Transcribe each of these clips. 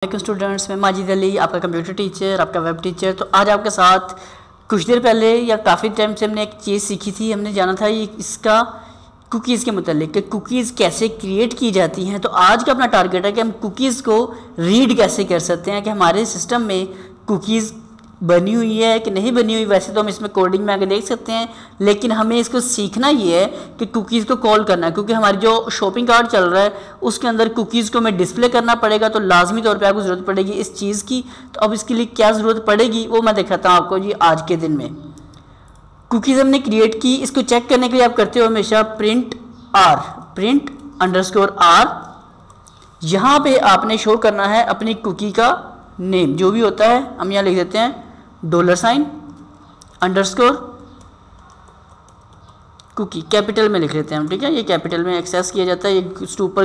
Students, मैं माजिद अली, आपका computer teacher, आपका वेब टीचर। तो आज आपके साथ कुछ देर पहले या काफ़ी टाइम से हमने एक चीज़ सीखी थी। हमने जाना था ये इसका कुकीज़ के मुतालिक कि कुकीज़ कैसे क्रिएट की जाती हैं। तो आज का अपना टारगेट है कि हम कुकीज़ को रीड कैसे कर सकते हैं, कि हमारे सिस्टम में कुकीज़ बनी हुई है कि नहीं बनी हुई। वैसे तो हम इसमें कोडिंग में आगे देख सकते हैं, लेकिन हमें इसको सीखना ये है कि कुकीज़ को कॉल करना है, क्योंकि हमारी जो शॉपिंग कार्ट चल रहा है उसके अंदर कुकीज़ को हमें डिस्प्ले करना पड़ेगा। तो लाजमी तौर पे आपको ज़रूरत पड़ेगी इस चीज़ की। तो अब इसके लिए क्या ज़रूरत पड़ेगी वो मैं दिखाता हूँ आपको जी आज के दिन में। कुकीज़ हमने क्रिएट की, इसको चेक करने के लिए आप करते हो हमेशा प्रिंट _r। यहाँ पे आपने शो करना है अपनी कुकी का नेम जो भी होता है। हम यहाँ लिख देते हैं $_ कुकी, कैपिटल में लिख लेते हैं हम, ठीक है। ये कैपिटल में एक्सेस किया जाता है। ये सुपर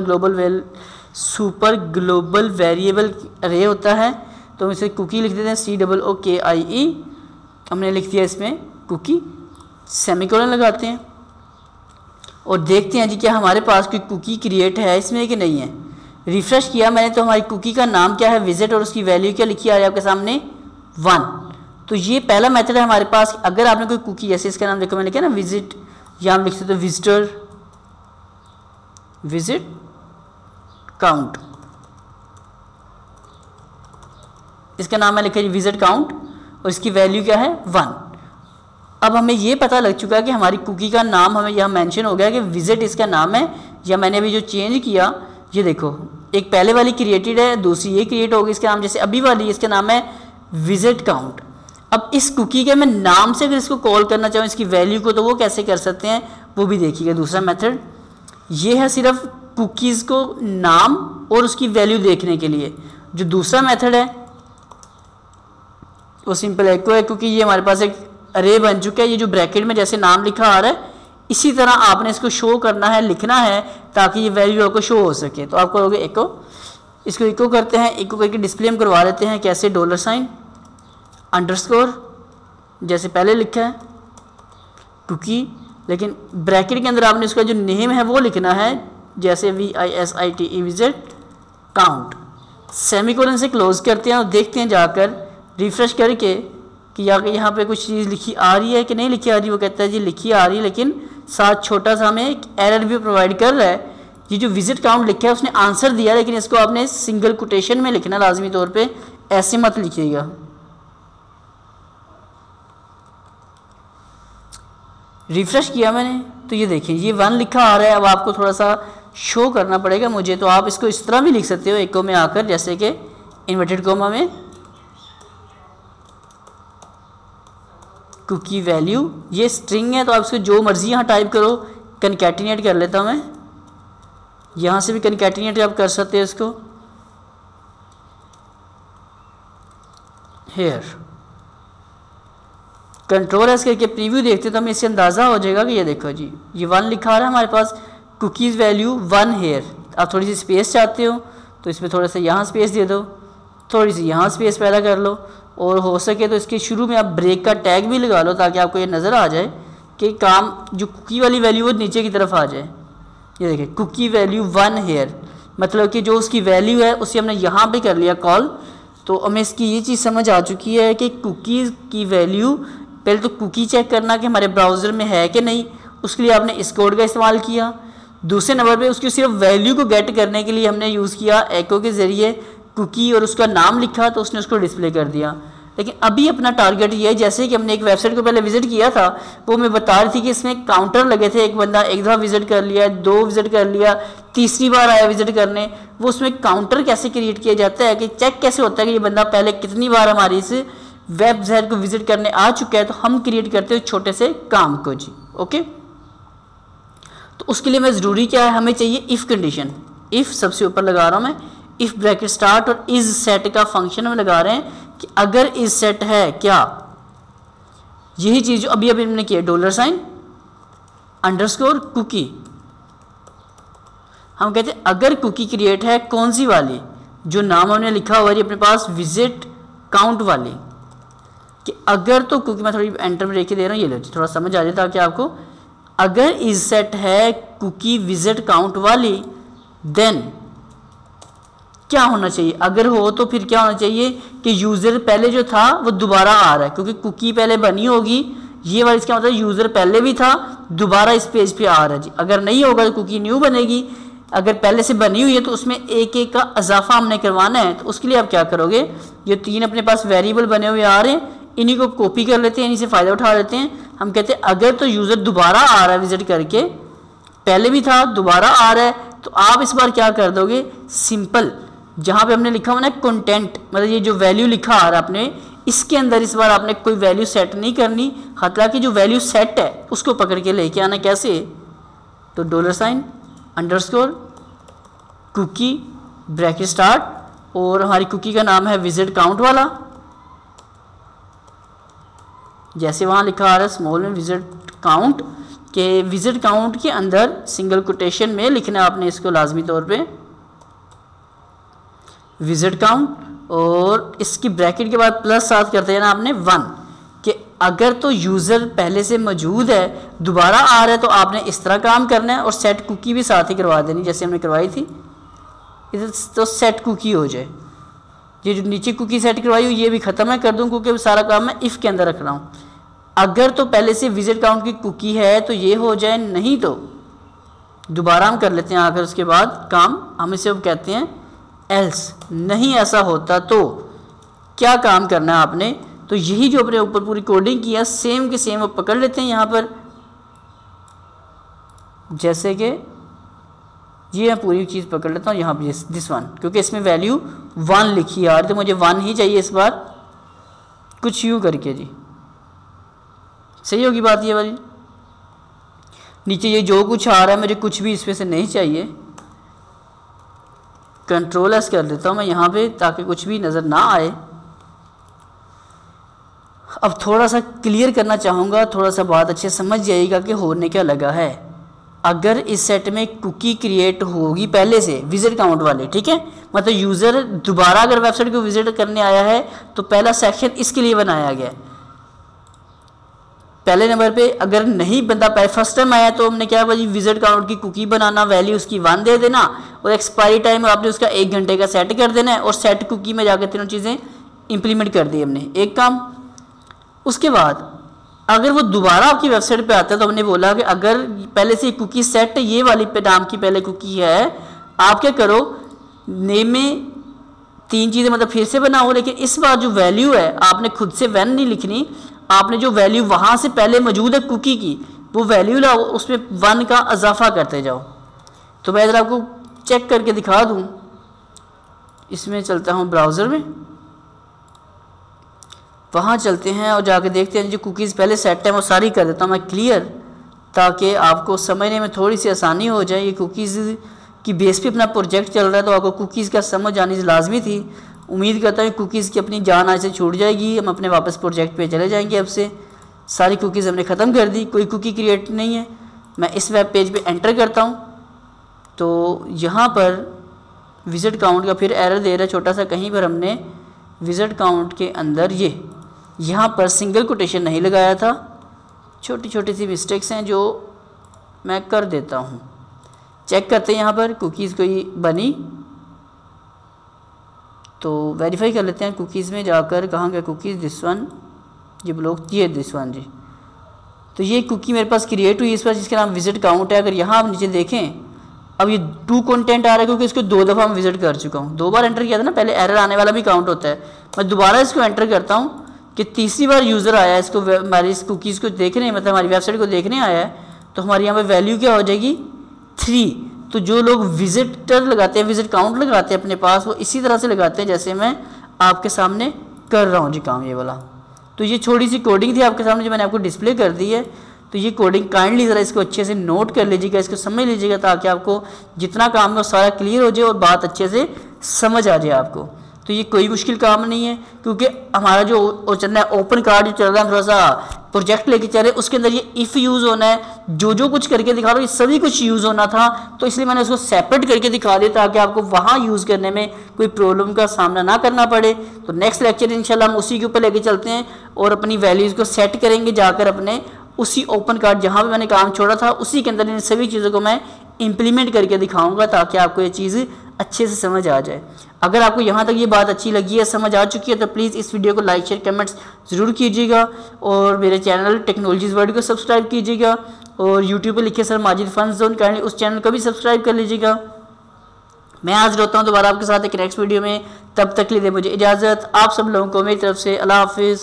ग्लोबल वेरिएबल अरे होता है, तो हम इसे कुकी लिख देते हैं COOKIE। हमने लिख दिया इसमें कुकी, सेमीकोलन लगाते हैं और देखते हैं जी क्या हमारे पास कोई कुकी क्रिएट है इसमें कि नहीं है। रिफ्रेश किया मैंने तो हमारी कुकी का नाम क्या है, विजिट, और उसकी वैल्यू क्या लिखी आ रही है आपके सामने 1। तो ये पहला मेथड है हमारे पास। अगर आपने कोई कुकी, जैसे इसका नाम देखो मैंने क्या ना विजिट, या हम लिख सकते हो विजिट काउंट, इसका नाम है लिखा है विजिट काउंट और इसकी वैल्यू क्या है 1। अब हमें ये पता लग चुका है कि हमारी कुकी का नाम हमें यहाँ मेंशन हो गया कि विजिट इसका नाम है। या मैंने अभी जो चेंज किया, ये देखो, एक पहले वाली क्रिएटेड है, दूसरी ये क्रिएट होगी इसका नाम, जैसे अभी वाली इसका नाम है विजिट काउंट। अब इस कुकी के मैं नाम से अगर इसको कॉल करना चाहूँ इसकी वैल्यू को, तो वो कैसे कर सकते हैं वो भी देखिएगा। दूसरा मेथड ये है सिर्फ कुकीज़ को नाम और उसकी वैल्यू देखने के लिए। जो दूसरा मेथड है वो सिंपल एको है, क्योंकि ये हमारे पास एक अरे बन चुका है। ये जो ब्रैकेट में जैसे नाम लिखा आ रहा है, इसी तरह आपने इसको शो करना है, लिखना है, ताकि ये वैल्यू आपको शो हो सके। तो आप करोगे एको, इसको इको करते हैं, इको करके डिस्प्ले हम करवा लेते हैं कैसे $_ जैसे पहले लिखा है कुकी, लेकिन ब्रैकेट के अंदर आपने इसका जो नेम है वो लिखना है, जैसे VISITE विजिट काउंट। सेमीकोलन से क्लोज करते हैं और देखते हैं जाकर रिफ्रेश करके कि यहाँ पे कुछ चीज़ लिखी आ रही है कि नहीं लिखी आ रही। वो कहता है जी लिखी आ रही है, लेकिन साथ छोटा सा हमें एक एरर भी प्रोवाइड कर रहा है। ये जो विजिट काउंट लिखा है उसने आंसर दिया, लेकिन इसको आपने सिंगल कोटेशन में लिखना लाजमी तौर पे, ऐसे मत लिखिएगा। रिफ्रेश किया मैंने तो ये देखिए ये 1 लिखा आ रहा है। अब आपको थोड़ा सा शो करना पड़ेगा मुझे, तो आप इसको इस तरह भी लिख सकते हो एको में आकर, जैसे कि इन्वर्टेड कोमा में कुकी वैल्यू, ये स्ट्रिंग है तो आप इसको जो मर्जी यहाँ टाइप करो। कनकैटिनेट कर लेता हूँ मैं, यहाँ से भी कनकैटिनेट आप कर सकते हो इसको। हेयर कंट्रोल एस करके प्रीव्यू देखते तो हमें इससे अंदाज़ा हो जाएगा कि ये देखो जी ये 1 लिखा आ रहा है हमारे पास, कुकीज़ वैल्यू 1 हेयर। आप थोड़ी सी स्पेस चाहते हो तो इसमें थोड़ा सा यहाँ स्पेस दे दो, थोड़ी सी यहाँ स्पेस पैदा कर लो, और हो सके तो इसके शुरू में आप ब्रेक का टैग भी लगा लो, ताकि आपको ये नज़र आ जाए कि काम जो कुकी वाली वैल्यू वो नीचे की तरफ आ जाए। ये देखिए कुकी वैल्यू 1 हेयर, मतलब कि जो उसकी वैल्यू है उसे हमने यहाँ पे कर लिया कॉल। तो हमें इसकी ये चीज़ समझ आ चुकी है कि कुकीज़ की वैल्यू, पहले तो कुकी चेक करना कि हमारे ब्राउज़र में है कि नहीं, उसके लिए आपने इस कोड का इस्तेमाल किया। दूसरे नंबर पे उसकी सिर्फ वैल्यू को गेट करने के लिए हमने यूज़ किया एको के ज़रिए कुकी, और उसका नाम लिखा तो उसने उसको डिस्प्ले कर दिया। लेकिन अभी अपना टारगेट ये है, जैसे कि हमने एक वेबसाइट को पहले विजिट किया था, वो मैं बता रही थी कि इसमें काउंटर लगे थे। एक बंदा एक दफ़ा विजिट कर लिया, 2 विजिट कर लिया, तीसरी बार आया विजिट करने। वो उसमें काउंटर कैसे क्रिएट किया जाता है, कि चेक कैसे होता है कि ये बंदा पहले कितनी बार हमारी इस वेबसाइट को विजिट करने आ चुका है। तो हम क्रिएट करते हैं छोटे से काम को जी, ओके। तो उसके लिए मैं ज़रूरी क्या है, हमें चाहिए इफ़ कंडीशन। इफ़ सबसे ऊपर लगा रहा हूँ मैं, इफ़ ब्रैकेट स्टार्ट और इज सेट का फंक्शन में लगा रहे हैं कि अगर इज सेट है क्या, यही चीज़ जो अभी हमने किया $_ कुकी। हम कहते हैं अगर कुकी क्रिएट है कौन सी वाली, जो नाम हमने लिखा हुआ है अपने पास विजिट काउंट वाली, कि अगर तो कुकी, मैं थोड़ी एंटर में लेके दे रहा हूँ, ये लो थोड़ा समझ आ जाए ताकि आपको, अगर इज सेट है कुकी विजिट काउंट वाली, देन क्या होना चाहिए, अगर हो तो फिर क्या होना चाहिए कि यूज़र पहले जो था वो दोबारा आ रहा है, क्योंकि कुकी पहले बनी होगी, ये वाला इसका मतलब यूज़र पहले भी था, दोबारा इस पेज पे आ रहा है जी। अगर नहीं होगा तो कुकी न्यू बनेगी, अगर पहले से बनी हुई है तो उसमें एक एक का इजाफा हमने करवाना है। तो उसके लिए आप क्या करोगे, ये 3 अपने पास वेरिएबल बने हुए आ रहे हैं, इन्हीं को कॉपी कर लेते हैं, इन्हीं से फ़ायदा उठा लेते हैं। हम कहते हैं अगर तो यूज़र दोबारा आ रहा है विजिट करके, पहले भी था दोबारा आ रहा है, तो आप इस बार क्या कर दोगे, सिंपल जहाँ पे हमने लिखा हुआ ना कंटेंट, मतलब ये जो वैल्यू लिखा आ रहा है आपने, इसके अंदर इस बार आपने कोई वैल्यू सेट नहीं करनी, हालांकि जो वैल्यू सेट है उसको पकड़ के लेके आना। कैसे, तो $, अंडरस्कोर, कुकी, ब्रैकेट स्टार्ट, और हमारी कुकी का नाम है विजिट काउंट वाला, जैसे वहाँ लिखा आ रहा है स्मॉल में विजिट काउंट, के विजिट काउंट के अंदर सिंगल कोटेशन में लिखना है आपने इसको लाजमी तौर पे विजिट काउंट, और इसकी ब्रैकेट के बाद प्लस साथ करते हैं ना आपने 1, कि अगर तो यूज़र पहले से मौजूद है दोबारा आ रहा है तो आपने इस तरह काम करना है, और सेट कुकी भी साथ ही करवा देनी जैसे हमने करवाई थी, इधर तो सेट कुकी हो जाए। ये जो नीचे कुकी सेट करवाई हुई ये भी ख़त्म है कर दूँ, क्योंकि सारा काम मैं इफ़ के अंदर रख रहा हूँ। अगर तो पहले से विजिट काउंट की कुकी है तो ये हो जाए, नहीं तो दोबारा हम कर लेते हैं आकर उसके बाद काम, हम इसे अब कहते हैं एल्स। नहीं ऐसा होता तो क्या काम करना है आपने, तो यही जो अपने ऊपर पूरी कोडिंग किया सेम के सेम वो पकड़ लेते हैं यहाँ पर, जैसे कि ये मैं पूरी चीज़ पकड़ लेता हूँ यहाँ पर दिस वन, क्योंकि इसमें वैल्यू 1 लिखी आ रही तो मुझे 1 ही चाहिए इस बार, कुछ यूँ करके जी, सही होगी बात ये वाली। नीचे ये जो कुछ आ रहा है मुझे कुछ भी इसमें से नहीं चाहिए, कंट्रोल एस कर देता हूँ मैं यहाँ पे ताकि कुछ भी नज़र ना आए। अब थोड़ा सा क्लियर करना चाहूँगा, थोड़ा सा बात अच्छे समझ जाइएगा कि होने क्या लगा है। अगर इस सेट में कुकी क्रिएट होगी पहले से विजिट काउंट वाले, ठीक है, मतलब यूज़र दोबारा अगर वेबसाइट को विजिट करने आया है तो पहला सेक्शन इसके लिए बनाया गया है। पहले नंबर पे अगर नहीं बंदा फर्स्ट टाइम आया तो हमने क्या भाई विजिट काउंट की कुकी बनाना, वैल्यू उसकी 1 दे देना, और एक्सपायरी टाइम आपने उसका 1 घंटे का सेट कर देना है, और सेट कुकी में जाकर तीनों चीज़ें इंप्लीमेंट कर दी हमने, एक काम। उसके बाद अगर वो दोबारा आपकी वेबसाइट पे आता है तो हमने बोला कि अगर पहले से कुकी सेट ये वाली पे नाम की पहले कुकी है, आप क्या करो, नेम में 3 चीज़ें मतलब फिर से बनाओ, लेकिन इस बार जो वैल्यू है आपने खुद से 1 नहीं लिखनी, आपने जो वैल्यू वहाँ से पहले मौजूद है कुकी की वो वैल्यू लाओ, उसमें 1 का इजाफा करते जाओ। तो मैं इधर आपको चेक करके दिखा दूँ, इसमें चलता हूँ ब्राउज़र में, वहाँ चलते हैं और जाके देखते हैं जो कुकीज़ पहले सेट है वो सारी कर देता हूँ मैं क्लियर, ताकि आपको समझने में थोड़ी सी आसानी हो जाए। ये कुकीज़ की बेस पे अपना प्रोजेक्ट चल रहा है तो आपको कुकीज़ का समझ आनी लाजमी थी। उम्मीद करता हूँ कुकीज़ की अपनी जान आज से छूट जाएगी, हम अपने वापस प्रोजेक्ट पे चले जाएंगे। अब से सारी कुकीज़ हमने ख़त्म कर दी, कोई कुकी क्रिएट नहीं है। मैं इस वेब पेज पे एंटर करता हूँ तो यहाँ पर विजिट काउंट का फिर एरर दे रहा है छोटा सा, कहीं पर हमने विजिट काउंट के अंदर यहाँ पर सिंगल कोटेशन नहीं लगाया था, छोटी छोटी सी मिस्टेक्स हैं जो मैं कर देता हूँ। चेक करते हैं यहाँ पर कुकीज़ कोई बनी तो वेरीफाई कर लेते हैं कुकीज़ में जाकर, कहाँ गया कुकीज़, दिस वन, ये ब्लॉक, ये दिस वन जी। तो ये कुकी मेरे पास क्रिएट हुई इस पर जिसका नाम विजिट काउंट है। अगर यहाँ आप नीचे देखें अब ये 2 कंटेंट आ रहा है क्योंकि इसको 2 दफ़ा मैं विजिट कर चुका हूँ, 2 बार एंटर किया था ना, पहले एरर आने वाला भी काउंट होता है। मैं दोबारा इसको एंटर करता हूँ कि तीसरी बार यूज़र आया इसको हमारी इस कुकीज़ को देखने, मतलब हमारी वेबसाइट को देखने आया है, तो हमारी यहाँ पर वैल्यू क्या हो जाएगी 3। तो जो लोग विजिटर लगाते हैं, विजिट काउंट लगाते हैं अपने पास, वो इसी तरह से लगाते हैं जैसे मैं आपके सामने कर रहा हूँ जी काम ये वाला। तो ये छोटी सी कोडिंग थी आपके सामने जो मैंने आपको डिस्प्ले कर दी है। तो ये कोडिंग काइंडली ज़रा इसको अच्छे से नोट कर लीजिएगा, इसको समझ लीजिएगा ताकि आपको जितना काम है वो सारा क्लियर हो जाए और बात अच्छे से समझ आ जाए आपको। तो ये कोई मुश्किल काम नहीं है क्योंकि हमारा जो चल रहा है ओपन कार्ड जो चल रहा है, थोड़ा सा प्रोजेक्ट लेके चल रहे हैं, उसके अंदर ये इफ़ यूज़ होना है, जो कुछ करके दिखा रहा हूँ ये सभी कुछ यूज़ होना था। तो इसलिए मैंने उसको सेपरेट करके दिखा दिया ताकि आपको वहाँ यूज़ करने में कोई प्रॉब्लम का सामना ना करना पड़े। तो नेक्स्ट लेक्चर इंशाल्लाह हम उसी के ऊपर लेके चलते हैं और अपनी वैल्यूज़ को सेट करेंगे जाकर अपने उसी ओपन कार्ड जहाँ पर मैंने काम छोड़ा था उसी के अंदर इन सभी चीज़ों को मैं इम्प्लीमेंट करके दिखाऊँगा ताकि आपको ये चीज़ अच्छे से समझ आ जाए। अगर आपको यहाँ तक ये बात अच्छी लगी है, समझ आ चुकी है, तो प्लीज़ इस वीडियो को लाइक शेयर कमेंट्स ज़रूर कीजिएगा और मेरे चैनल टेक्नोलॉजीज़ वर्ल्ड को सब्सक्राइब कीजिएगा और यूट्यूब पे लिखे sir Majid fun zone kindly उस चैनल को भी सब्सक्राइब कर लीजिएगा। मैं हाजिर होता हूँ दोबारा आपके साथ एक नेक्स्ट वीडियो में, तब तक के लिए मुझे इजाज़त। आप सब लोगों को मेरी तरफ से अल्लाह हाफिज़।